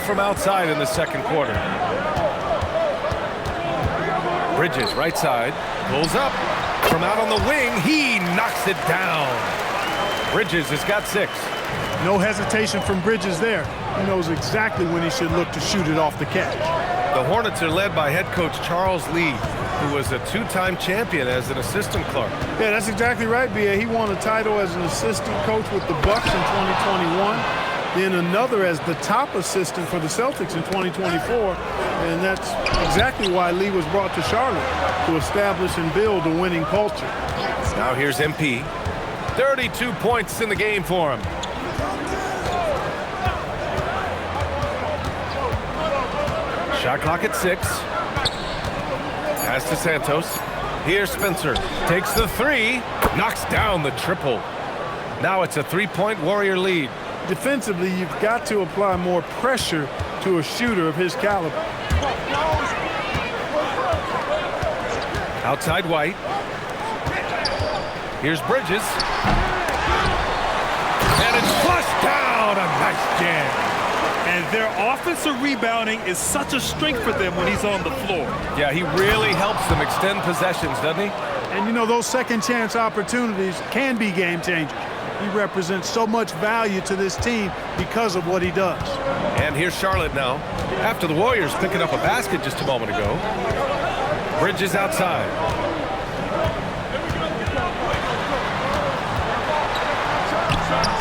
from outside in the second quarter. Bridges, right side, pulls up. From out on the wing, he knocks it down. Bridges has got 6. No hesitation from Bridges there. He knows exactly when he should look to shoot it off the catch. The Hornets are led by head coach Charles Lee, who was a 2-time champion as an assistant, Clark. Yeah, that's exactly right, B.A. He won a title as an assistant coach with the Bucks in 2021, then another as the top assistant for the Celtics in 2024, and that's exactly why Lee was brought to Charlotte, to establish and build a winning culture. Now here's MP. 32 points in the game for him. Shot clock at 6. Pass to Santos. Here's Spencer. Takes the 3. Knocks down the triple. Now it's a 3-point Warrior lead. Defensively, you've got to apply more pressure to a shooter of his caliber. Outside White. Here's Bridges. And it's flushed down. A nice jam. And their offensive rebounding is such a strength for them when he's on the floor. Yeah, he really helps them extend possessions, doesn't he? And, you know, those second chance opportunities can be game changers. He represents so much value to this team because of what he does. And here's Charlotte now. After the Warriors picking up a basket just a moment ago. Bridges outside.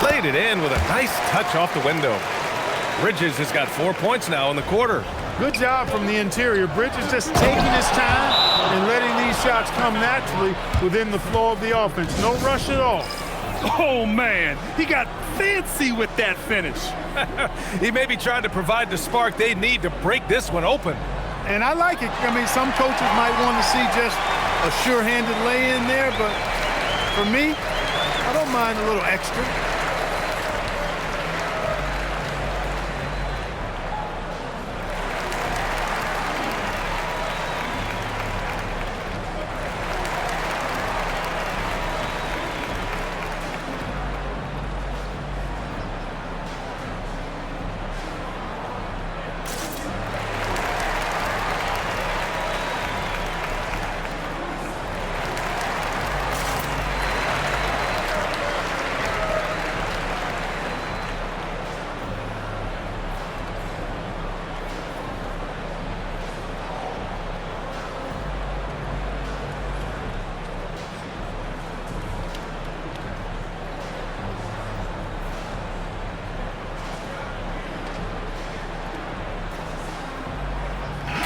Played it in with a nice touch off the window. Bridges has got 4 points now in the quarter. Good job from the interior. Bridges just taking his time and letting these shots come naturally within the flow of the offense. No rush at all. Oh, man, he got fancy with that finish. He may be trying to provide the spark they need to break this one open. And I like it. I mean, some coaches might want to see just a sure-handed lay-in there, but for me, I don't mind a little extra.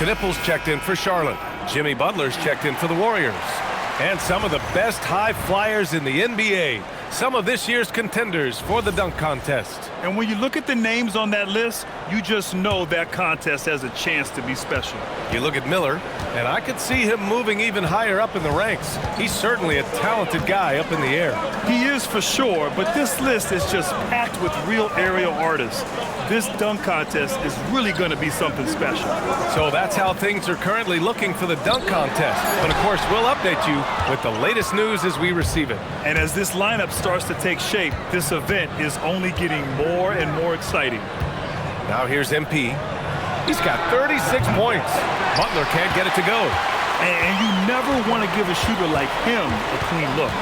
Knipples checked in for Charlotte. Jimmy Butler's checked in for the Warriors. And some of the best high flyers in the NBA. Some of this year's contenders for the dunk contest. And when you look at the names on that list, you just know that contest has a chance to be special. You look at Miller, and I could see him moving even higher up in the ranks. He's certainly a talented guy up in the air. He is for sure, but this list is just packed with real aerial artists. This dunk contest is really going to be something special. So that's how things are currently looking for the dunk contest. But of course, we'll update you with the latest news as we receive it. And as this lineup starts to take shape, this event is only getting more and more exciting. Now here's MP. He's got 36 points. Butler can't get it to go. And you never want to give a shooter like him a clean look.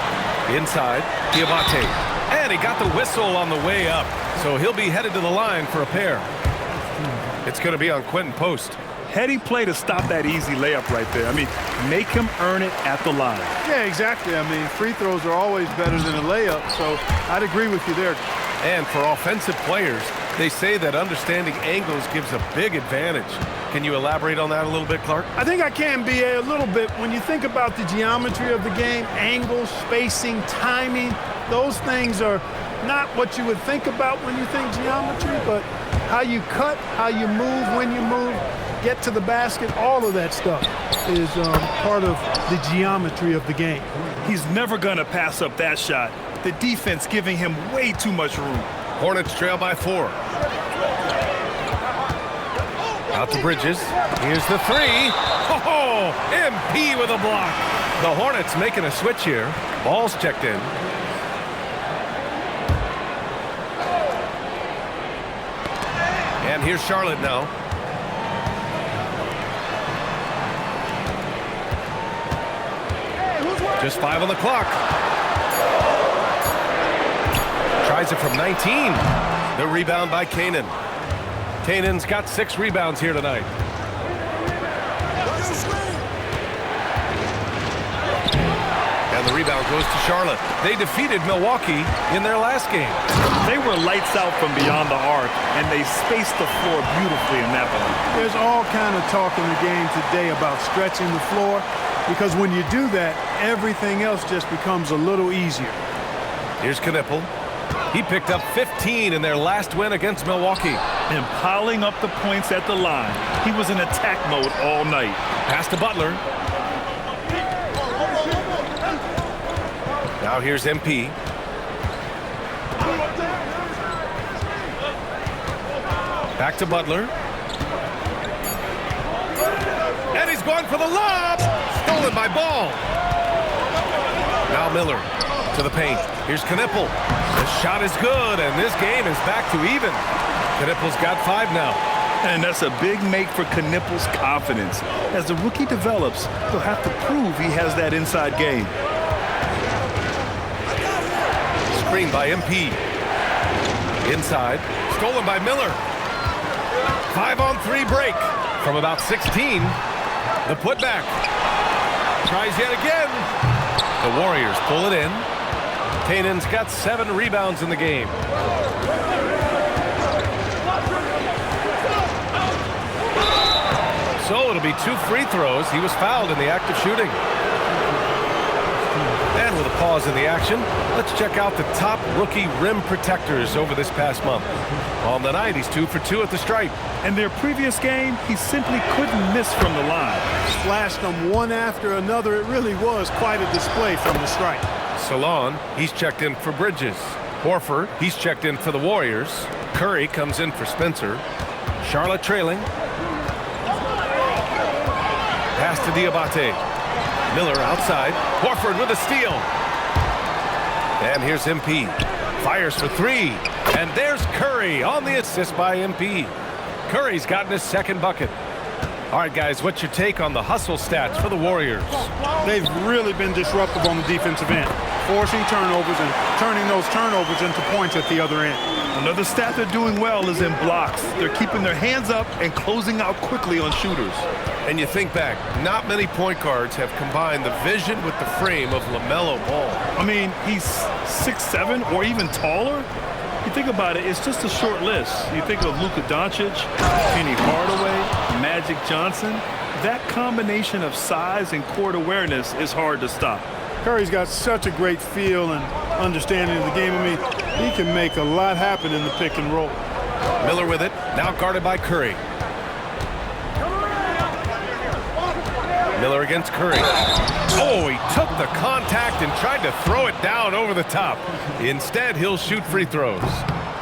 Inside, G.W.P.A.T. And he got the whistle on the way up. So he'll be headed to the line for a pair. It's going to be on Quentin Post. Heady play to stop that easy layup right there. I mean, make him earn it at the line. Yeah, exactly. I mean, free throws are always better than a layup, so I'd agree with you there. And for offensive players, they say that understanding angles gives a big advantage. Can you elaborate on that a little bit, Clark? I think I can, B.A., a little bit. When you think about the geometry of the game, angles, spacing, timing, those things are not what you would think about when you think geometry, but how you cut, how you move, when you move, get to the basket, all of that stuff is part of the geometry of the game. He's never going to pass up that shot. The defense giving him way too much room. Hornets trail by 4. Out to Bridges. Here's the 3. Oh, MP with a block. The Hornets making a switch here. Ball's checked in. And here's Charlotte now. Just 5 on the clock. Tries it from 19. The rebound by Kanan. Kanan's got 6 rebounds here tonight. And the rebound goes to Charlotte. They defeated Milwaukee in their last game. They were lights out from beyond the arc, and they spaced the floor beautifully in that one. There's all kind of talk in the game today about stretching the floor, because when you do that, everything else just becomes a little easier. Here's Knippel. He picked up 15 in their last win against Milwaukee. And piling up the points at the line. He was in attack mode all night. Pass to Butler. Now here's MP. Back to Butler. And he's going for the lob. Stolen by Ball. Now Miller to the paint. Here's Knippel. The shot is good, and this game is back to even. Knippel's got 5 now. And that's a big make for Knippel's confidence. As the rookie develops, he'll have to prove he has that inside game. Screen by MP. Inside. Stolen by Miller. 5-on-3 break from about 16. The putback. Tries yet again. The Warriors pull it in. Kanan's got 7 rebounds in the game. So it'll be 2 free throws. He was fouled in the act of shooting. And with a pause in the action, let's check out the top rookie rim protectors over this past month. On the night, he's 2 for 2 at the stripe. In their previous game, he simply couldn't miss from the line. Splashed them one after another. It really was quite a display from the stripe. Salon, he's checked in for Bridges. Horford, he's checked in for the Warriors. Curry comes in for Spencer. Charlotte trailing. Pass to G.W.P.A.T. Miller outside. Horford with a steal. And here's MP. Fires for 3. And there's Curry on the assist by MP. Curry's gotten his 2nd bucket. All right, guys, what's your take on the hustle stats for the Warriors? They've really been disruptive on the defensive end, forcing turnovers and turning those turnovers into points at the other end. Another stat they're doing well is in blocks. They're keeping their hands up and closing out quickly on shooters. And you think back, not many point guards have combined the vision with the frame of LaMelo Ball. I mean, he's 6'7" or even taller. You think about it, it's just a short list. You think of Luka Doncic, Penny Hardaway, Magic Johnson. That combination of size and court awareness is hard to stop. Curry's got such a great feel and understanding of the game. I mean, he can make a lot happen in the pick and roll. Miller with it, now guarded by Curry. Miller against Curry. Oh, he took the contact and tried to throw it down over the top. Instead, he'll shoot free throws.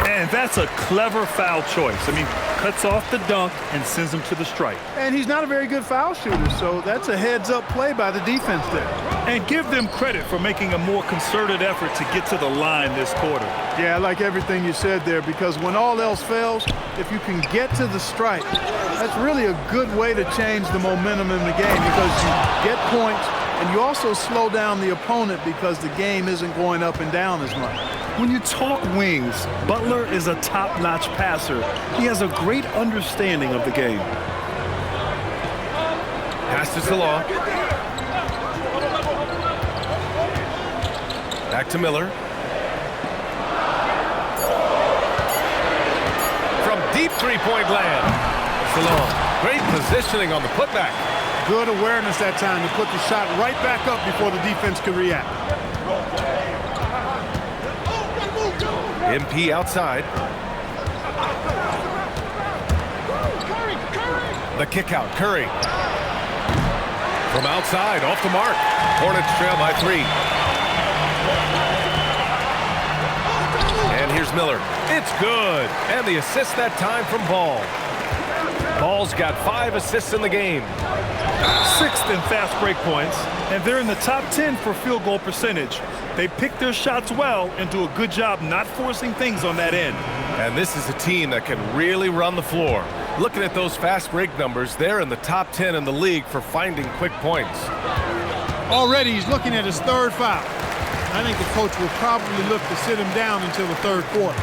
And that's a clever foul choice. I mean, cuts off the dunk and sends him to the stripe. And he's not a very good foul shooter, so that's a heads-up play by the defense there. And give them credit for making a more concerted effort to get to the line this quarter. Yeah, I like everything you said there, because when all else fails, if you can get to the stripe, that's really a good way to change the momentum in the game, because you get points and you also slow down the opponent because the game isn't going up and down as much. When you talk wings, Butler is a top-notch passer. He has a great understanding of the game. Pass to Salon. Back to Miller. From deep three-point land. Salon. Great positioning on the putback. Good awareness that time to put the shot right back up before the defense could react. MP outside. The kick out, Curry. From outside, off the mark. Hornets trail by 3. And here's Miller. It's good. And the assist that time from Ball. Ball's got 5 assists in the game. 6th in fast break points, and they're in the top 10 for field goal percentage. They pick their shots well and do a good job not forcing things on that end. And this is a team that can really run the floor. Looking at those fast break numbers, they're in the top 10 in the league for finding quick points. Already he's looking at his third foul. I think the coach will probably look to sit him down until the third quarter.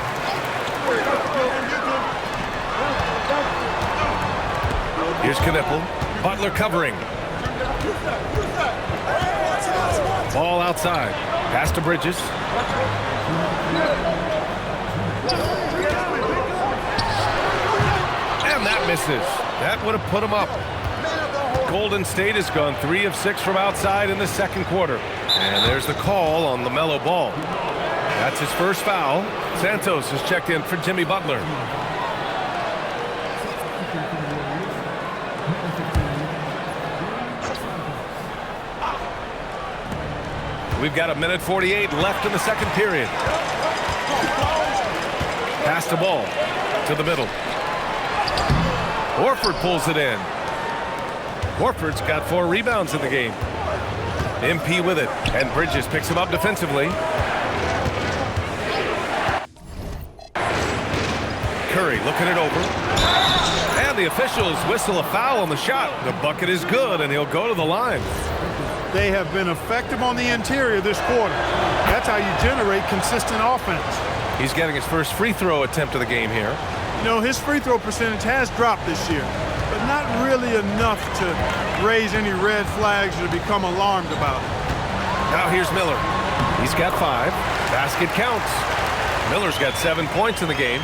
Here's Knipple. Butler covering. Ball outside. Pass to Bridges. And that misses. That would have put him up. Golden State has gone 3 of 6 from outside in the second quarter. And there's the call on LaMelo Ball. That's his first foul. Santos has checked in for Jimmy Butler. We've got 1:48 left in the second period. Pass the ball to the middle. Horford pulls it in. Horford's got 4 rebounds in the game. MP with it, and Bridges picks him up defensively. Curry looking it over. And the officials whistle a foul on the shot. The bucket is good, and he'll go to the line. They have been effective on the interior this quarter. That's how you generate consistent offense. He's getting his first free throw attempt of the game here. You know, his free throw percentage has dropped this year, but not really enough to raise any red flags or become alarmed about it. Now here's Miller. He's got 5. Basket counts. Miller's got 7 points in the game.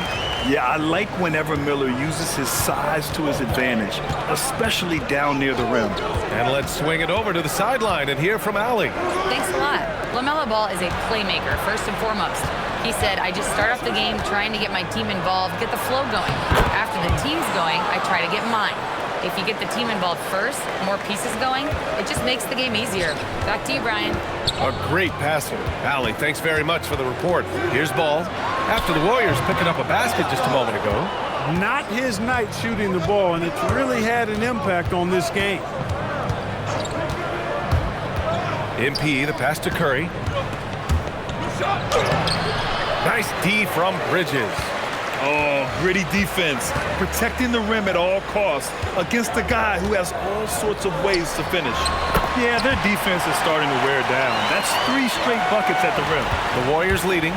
Yeah, I like whenever Miller uses his size to his advantage, especially down near the rim. And let's swing it over to the sideline and hear from Allie. Thanks a lot. LaMelo Ball is a playmaker, first and foremost. He said, I just start off the game trying to get my team involved, get the flow going. After the team's going, I try to get mine. If you get the team involved first, more pieces going, it just makes the game easier. Back to you, Brian. A great passer. Allie, thanks very much for the report. Here's Ball. After the Warriors picking up a basket just a moment ago. Not his night shooting the ball, and it's really had an impact on this game. MP, the pass to Curry. Nice D from Bridges. Oh, gritty defense, protecting the rim at all costs against a guy who has all sorts of ways to finish. Yeah, their defense is starting to wear down. That's 3 straight buckets at the rim. The Warriors leading.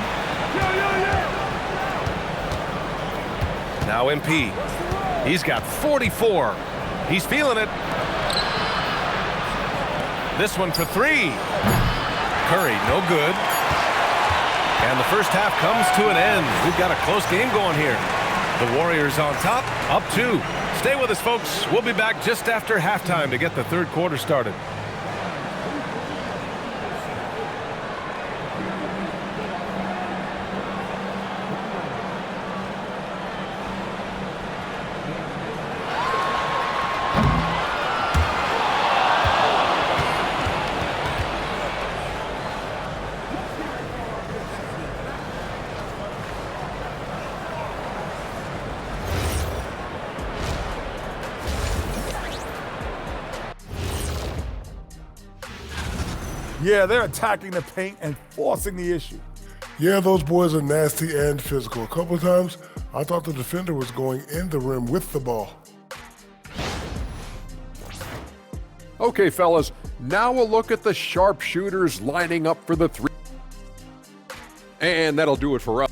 Now MP. He's got 44. He's feeling it. This one for 3. Curry, no good. And the first half comes to an end. We've got a close game going here. The Warriors on top, up 2. Stay with us, folks. We'll be back just after halftime to get the third quarter started. Yeah, they're attacking the paint and forcing the issue. Yeah, those boys are nasty and physical. A couple of times, I thought the defender was going in the rim with the ball. Okay, fellas, now we'll look at the sharpshooters lining up for the 3. And that'll do it for us.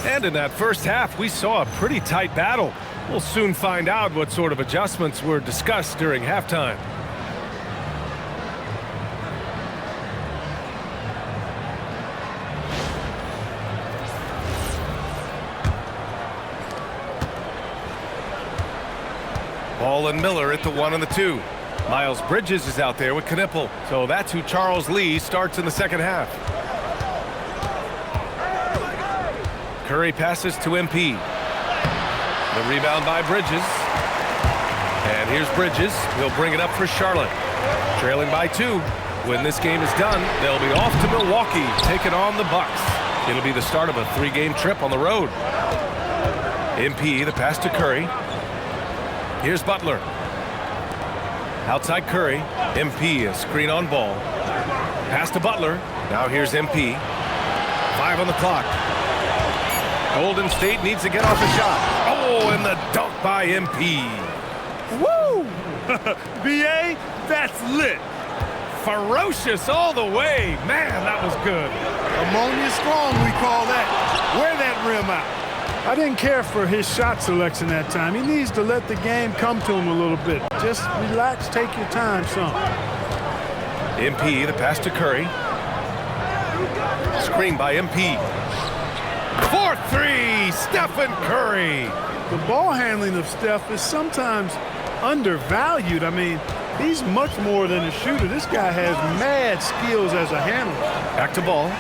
And in that first half, we saw a pretty tight battle. We'll soon find out what sort of adjustments were discussed during halftime. Ball and Miller at the 1 and the 2. Miles Bridges is out there with Knipple. So that's who Charles Lee starts in the second half. Curry passes to MP. The rebound by Bridges. And here's Bridges. He'll bring it up for Charlotte. Trailing by 2. When this game is done, they'll be off to Milwaukee, taking on the Bucks. It'll be the start of a 3-game trip on the road. MP, the pass to Curry. Here's Butler. Outside Curry. MP, a screen on ball. Pass to Butler. Now here's MP. 5 on the clock. Golden State needs to get off a shot. Oh, and the dunk by MP. Woo! B.A., that's lit. Ferocious all the way. Man, that was good. Ammonia strong, we call that. Wear that rim out. I didn't care for his shot selection that time. He needs to let the game come to him a little bit. Just relax, take your time some. MP, the pass to Curry. Screen by MP. 4-3, Stephen Curry. The ball handling of Steph is sometimes undervalued. I mean, he's much more than a shooter. This guy has mad skills as a handler. Back to Ball.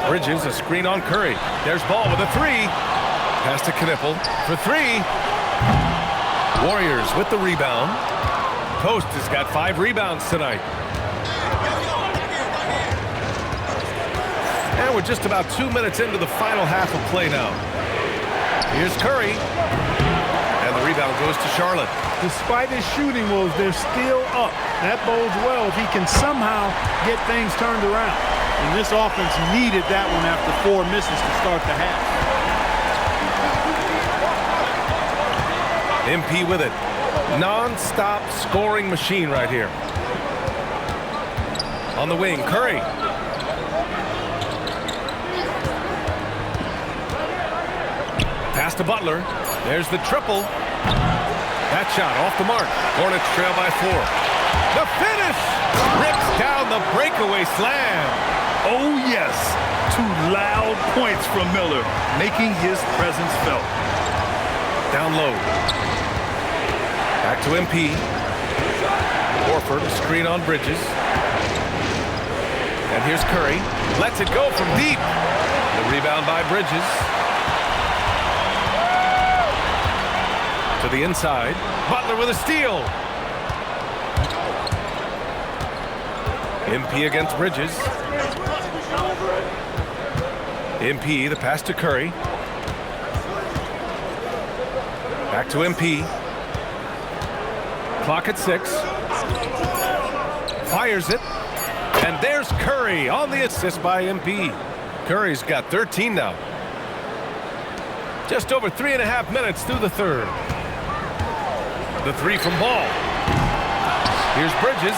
Bridges, a screen on Curry. There's Ball with a 3. Pass to Knipple for 3. Warriors with the rebound. Post has got 5 rebounds tonight. And we're just about 2 minutes into the final half of play now. Here's Curry. And the rebound goes to Charlotte. Despite his shooting woes, they're still up. That bodes well if he can somehow get things turned around. And this offense needed that one after 4 misses to start the half. MP with it. Non-stop scoring machine right here. On the wing, Curry. Pass to Butler. There's the triple. That shot off the mark. Hornets trail by 4. The finish! Rips down the breakaway slam. Oh, yes. 2 loud points from Miller, making his presence felt. Down low. Back to MP. Horford, screen on Bridges. And here's Curry. Lets it go from deep. The rebound by Bridges. To the inside. Butler with a steal. MP against Bridges. MP, the pass to Curry. Back to MP. Clock at 6. Fires it. And there's Curry on the assist by MP. Curry's got 13 now. Just over 3.5 minutes through the third. The 3 from Ball. Here's Bridges.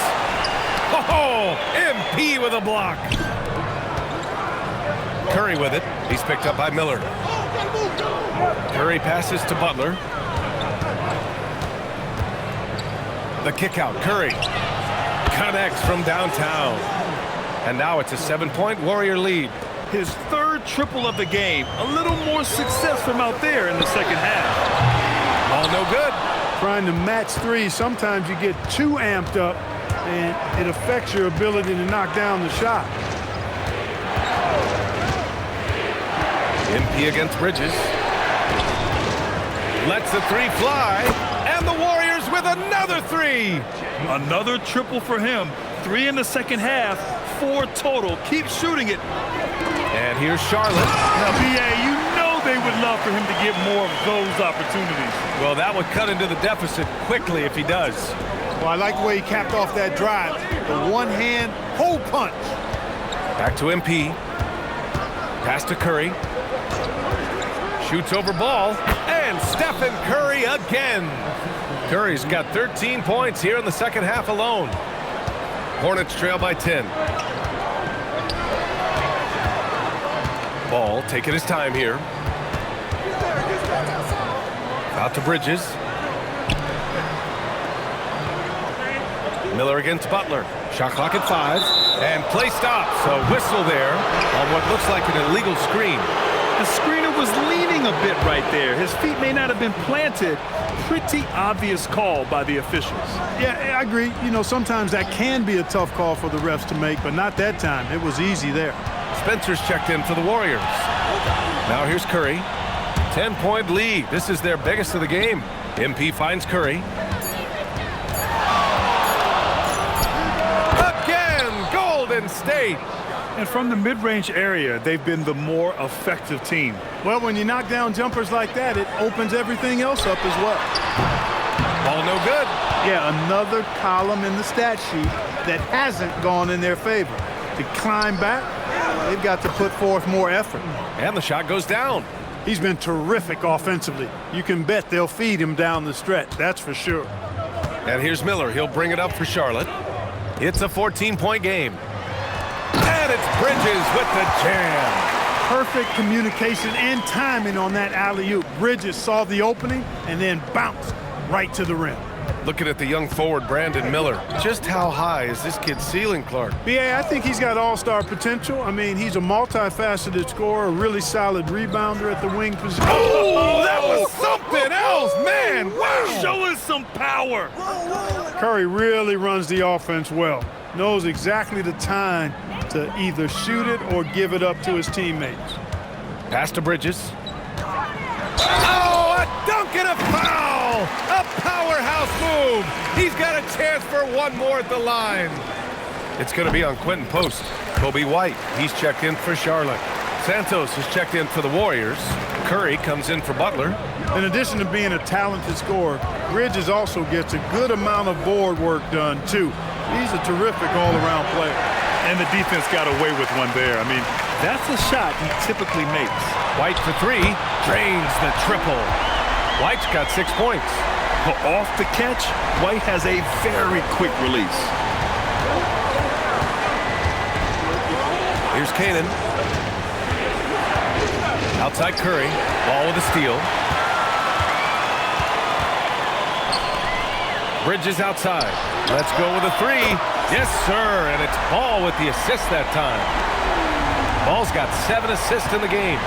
Oh, MP with a block. Curry with it. He's picked up by Miller. Curry passes to Butler. The kick out. Curry connects from downtown. And now it's a 7-point Warrior lead. His 3rd triple of the game. A little more success from out there in the second half. All no good. Trying to match 3, sometimes you get too amped up and it affects your ability to knock down the shot. MP against Bridges. Lets the 3 fly. And the Warriors with another 3. Another triple for him. 3 in the second half. 4 total. Keep shooting it. And here's Charlotte. Now, B.A., you know they would love for him to get more of those opportunities. Well, that would cut into the deficit quickly if he does. Well, I like the way he capped off that drive. The one-hand hole punch. Back to MP. Pass to Curry. Shoots over Ball. And Stephen Curry again. Curry's got 13 points here in the second half alone. Hornets trail by 10. Ball taking his time here. Out to Bridges. Miller against Butler. Shot clock at 5. And play stops. A whistle there on what looks like an illegal screen. The screener was leaning a bit right there. His feet may not have been planted. Pretty obvious call by the officials. Yeah, I agree. You know, sometimes that can be a tough call for the refs to make, but not that time. It was easy there. Spencer's checked in for the Warriors. Now here's Curry. 10-point lead. This is their biggest of the game. MP finds Curry. Again, Golden State. And from the mid-range area, they've been the more effective team. Well, when you knock down jumpers like that, it opens everything else up as well. Ball no good. Yeah, another column in the stat sheet that hasn't gone in their favor. To climb back, they've got to put forth more effort. And the shot goes down. He's been terrific offensively. You can bet they'll feed him down the stretch, that's for sure. And here's Miller. He'll bring it up for Charlotte. It's a 14-point game. And it's Bridges with the jam. Perfect communication and timing on that alley-oop. Bridges saw the opening and then bounced right to the rim. Looking at the young forward, Brandon Miller. Just how high is this kid's ceiling, Clark? B.A., I think he's got all-star potential. I mean, he's a multifaceted scorer, a really solid rebounder at the wing position. Oh, that was something else, man. Wow. Show us some power. Curry really runs the offense well. Knows exactly the time to either shoot it or give it up to his teammates. Pass to Bridges. Oh, a dunk and a foul! A powerhouse move! He's got a chance for one more at the line. It's going to be on Quentin Post. Kobe White, he's checked in for Charlotte. Santos is checked in for the Warriors. Curry comes in for Butler. In addition to being a talented scorer, Bridges also gets a good amount of board work done, too. He's a terrific all-around player. And the defense got away with one there. I mean, that's a shot he typically makes. White for three, drains the triple. White's got 6 points. But off the catch, White has a very quick release. Here's Canaan. Outside Curry, ball with a steal. Bridges outside. Let's go with a three. Yes, sir, and it's Ball with the assist that time. Ball's got 7 assists in the game.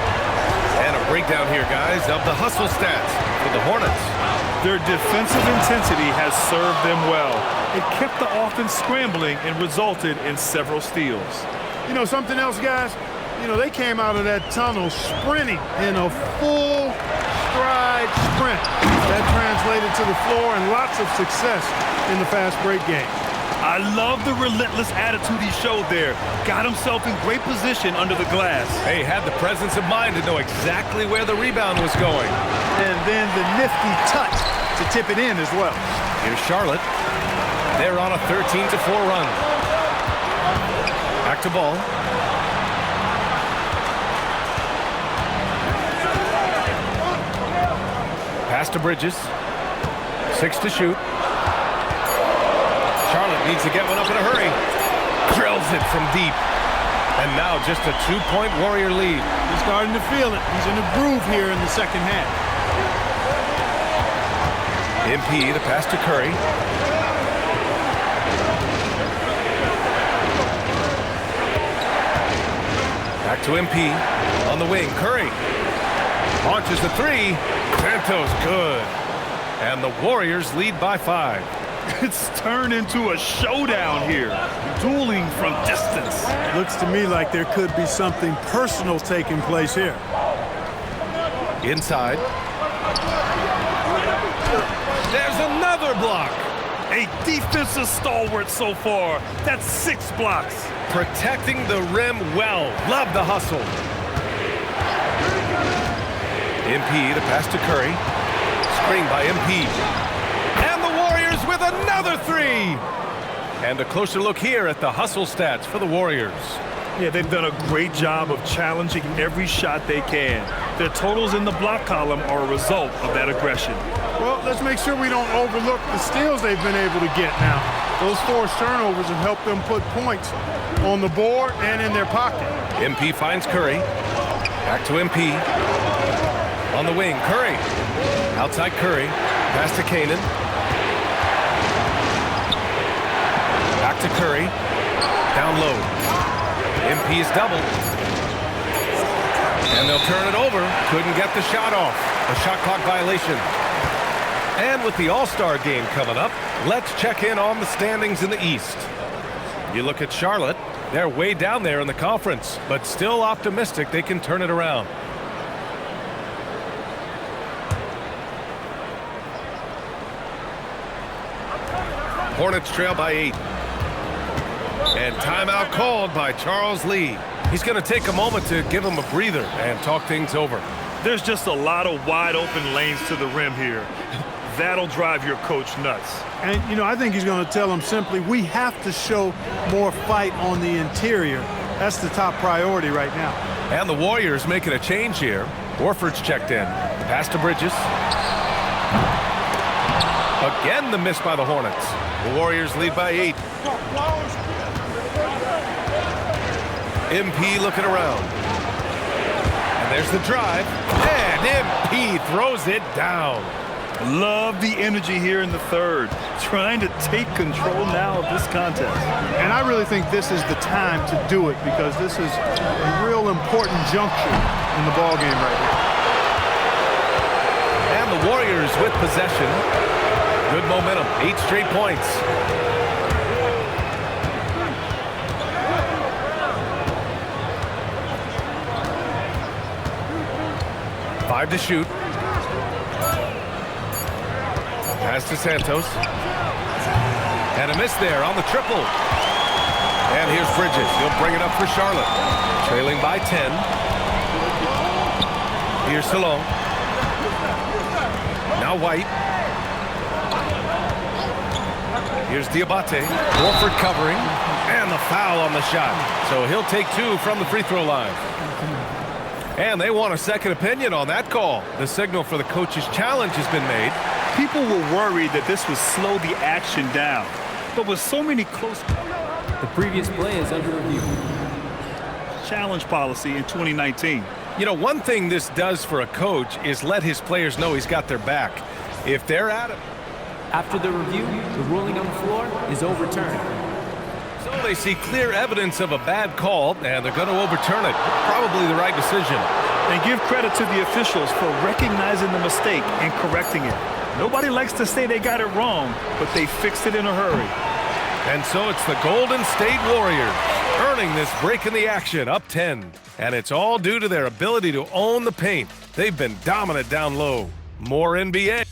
And a breakdown here, guys, of the hustle stats for the Hornets. Their defensive intensity has served them well. It kept the offense scrambling and resulted in several steals. You know, something else, guys? You know, they came out of that tunnel sprinting in a full stride sprint. That translated to the floor and lots of success in the fast break game. I love the relentless attitude he showed there. Got himself in great position under the glass. Hey, had the presence of mind to know exactly where the rebound was going. And then the nifty touch to tip it in as well. Here's Charlotte. They're on a 13-4 run. Back to Ball. Pass to Bridges. 6 to shoot. Charlotte needs to get one up in a hurry. Drills it from deep. And now just a 2-point Warrior lead. He's starting to feel it. He's in a groove here in the second half. MP, the pass to Curry. Back to MP. On the wing, Curry. Launches the three. Santos good. And the Warriors lead by 5. It's turned into a showdown here. Dueling from distance. Looks to me like there could be something personal taking place here. Inside. There's another block. A defensive stalwart so far. That's 6 blocks. Protecting the rim well. Love the hustle. MP, the pass to Curry. Screen by MP. And the Warriors with another three. And a closer look here at the hustle stats for the Warriors. Yeah, they've done a great job of challenging every shot they can. Their totals in the block column are a result of that aggression. Well, let's make sure we don't overlook the steals they've been able to get now. Those forced turnovers have helped them put points on the board and in their pocket. MP finds Curry. Back to MP. On the wing, Curry. Outside Curry. Pass to Canaan. Back to Curry. Down low. MP is doubled. And they'll turn it over. Couldn't get the shot off. A shot clock violation. And with the All-Star game coming up, let's check in on the standings in the East. You look at Charlotte. They're way down there in the conference, but still optimistic they can turn it around. Hornets trail by 8. And timeout called by Charles Lee. He's going to take a moment to give him a breather and talk things over. There's just a lot of wide open lanes to the rim here. That'll drive your coach nuts. And, you know, I think he's going to tell them simply, we have to show more fight on the interior. That's the top priority right now. And the Warriors making a change here. Horford's checked in. Pass to Bridges. Again, the miss by the Hornets. The Warriors lead by 8. MP looking around. And there's the drive. And MP throws it down. Love the energy here in the third. Trying to take control now of this contest. And I really think this is the time to do it because this is a real important juncture in the ballgame right here. And the Warriors with possession. Good momentum, 8 straight points. Five to shoot. Pass to Santos. And a miss there on the triple. And here's Bridges. He'll bring it up for Charlotte. Trailing by 10. Here's Salon. Now White. Here's G.W.P.A.T. Horford covering. And the foul on the shot. So he'll take 2 from the free throw line. And they want a second opinion on that call. The signal for the coach's challenge has been made. People were worried that this would slow the action down. But with so many close... The previous play is under review. Challenge policy in 2019. You know, one thing this does for a coach is let his players know he's got their back. If they're at it... After the review, the ruling on the floor is overturned. So they see clear evidence of a bad call, and they're going to overturn it. Probably the right decision. And give credit to the officials for recognizing the mistake and correcting it. Nobody likes to say they got it wrong, but they fixed it in a hurry. And so it's the Golden State Warriors earning this break in the action, up 10. And it's all due to their ability to own the paint. They've been dominant down low. More NBA.